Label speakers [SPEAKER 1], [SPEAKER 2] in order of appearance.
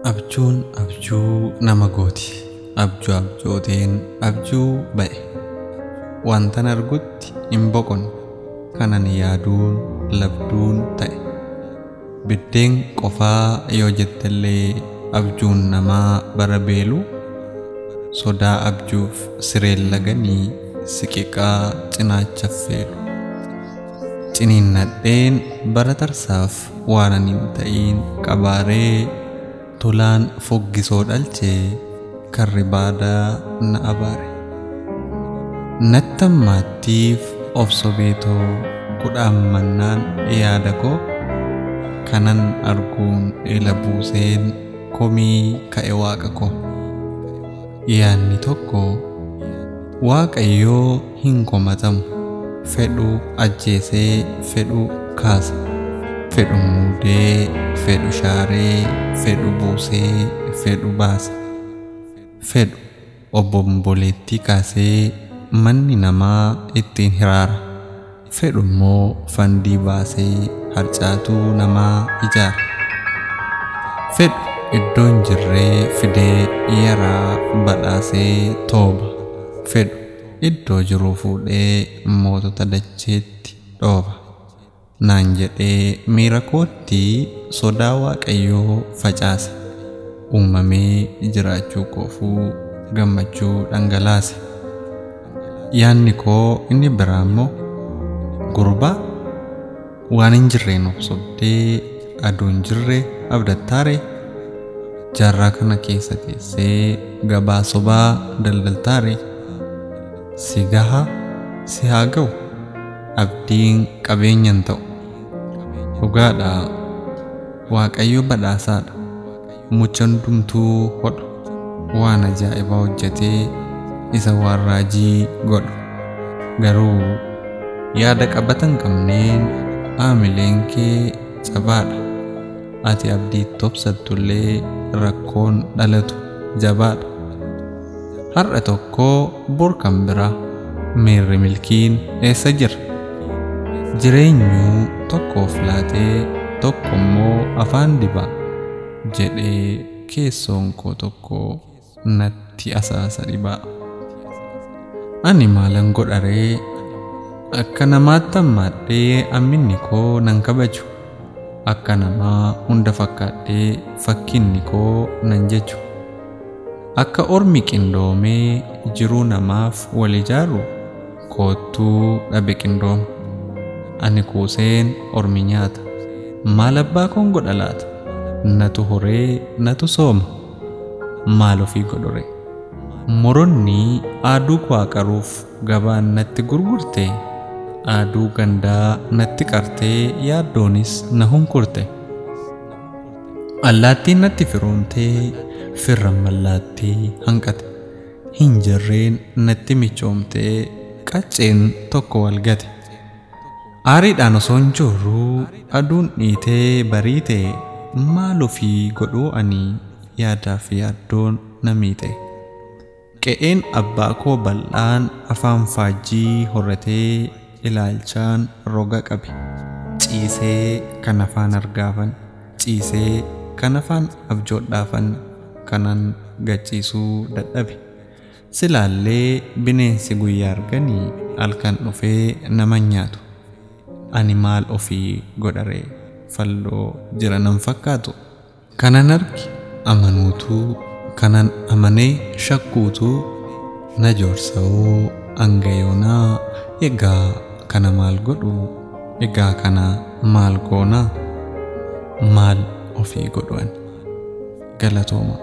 [SPEAKER 1] Abjuun abjuu nama gooti. Abjuu abjooteen abjuu ba'e. Wantan argutti hin boqonne kanan yaaduun labduun ta'e. Biddeen qofaa yoo jettellee abjuun namaa bara beelu. Sodaa abjuuf sireen laganii siqiqaa cinaacha feelu. Ciniinnadheen bara tarsaaf waanan hin ta'iin qabaaree. Tolaan foggisoo dhalchee karri baadaa na abaare. Nattammaattiif of sobeetoo kudhaan mannaan yaada koo kanan arguun ila buuseen komii ka'e waaqa koo. Yaanni tokko Waaqayyoo hin komatamu, fedhu ajjeesee fedhu kaasa. Fedhu muudee, fedhu shaaree, fedhu buusee, fedhu baasa. Fedhu obomboleettii kaasee manni namaa ittiin hiraara. Fedhu immoo fandii baasee harcaatuu namaa ijaara. Fedhu iddoo hin jirree fidee yaraa badhaasee tooba. Fedhu iddoo jiruu fuudhee mootota dacheetti dhooba. Naan jedhee miira kootti sodaa Waaqayyoo facaase. Uumamee jiraachuu koofuu gammachuu dhangalaase. Yaanni koo inni biraa immoo gurbaa waan hin jirreen of sobdee aduu hin jirre abdattaare. Jaarraa kana keessa teessee gabaa sobaa daldaltaare. Si gaha si haa ga'u abdiin qabeenyan ta'u. Dhugaadha Waaqayyo badhaasaadha. Mucha hundumtuu hodhu waan ajaa'ibaa hojjetee isa waan raajii godhu. Garuu yaada qabatan qabneen aamileen kee cabaadha. Ati abdii tobsattullee rakkoon dhalatu jabaadha. Har'a tokkoo bor kan biraa miirri milkiin eessa jira? Jireenyuu tokkoof laatee tokko immoo afaan dibaa jedhee keessoon koo tokko natti asaasa dhibaa. Ani maalan godharee akka namaatti hammaadhee amminni koo nan kabaju. Akka namaa hunda fakkaadhee fakkinni koo nan jechu. Akka ormi qindoomee jiruu namaaf wal ijaaru koottuu dhabe qindooma. Ani kuuseen ormi nyaata. Maal abbaa koon godha laata? Natu horee natu sooma. Maal ofii godhore? Moronni aaduu koo qaruuf gabaan natti gurgurte. Aaduu gandaa natti qartee yaaddoonis na hunkurte. Allaattiin natti firoomtee firran mallaattii hanqate. Hin jirreen natti michoomtee qacceen tokko walgate. Aariidhaan osoo hin jirruu aduun dhiitee bariite. Maal ofii godhuu ani yaadaa fi yaaddoon na miite. Qe'een abbaa koo bal'aan afaan faajjii horratee ilaalchaan roga qabe. Ciisee kan afaan argaafan, ciisee kan afaan abjoodhaafan kanan gachiisuu dadhabe. Silaallee bineensi guyyaa arganii halkan dhufee nama nyaatu. Ani maal ofii godharee falloo jira nan fakkaatu. Kanan argi amanuutuu kanan amanee shakkuutuu na joorsa'uu angayoonaa. Egaa kana maal godhu? Egaa kana maal goonaa? Maal ofii godhu ani? Galatooma.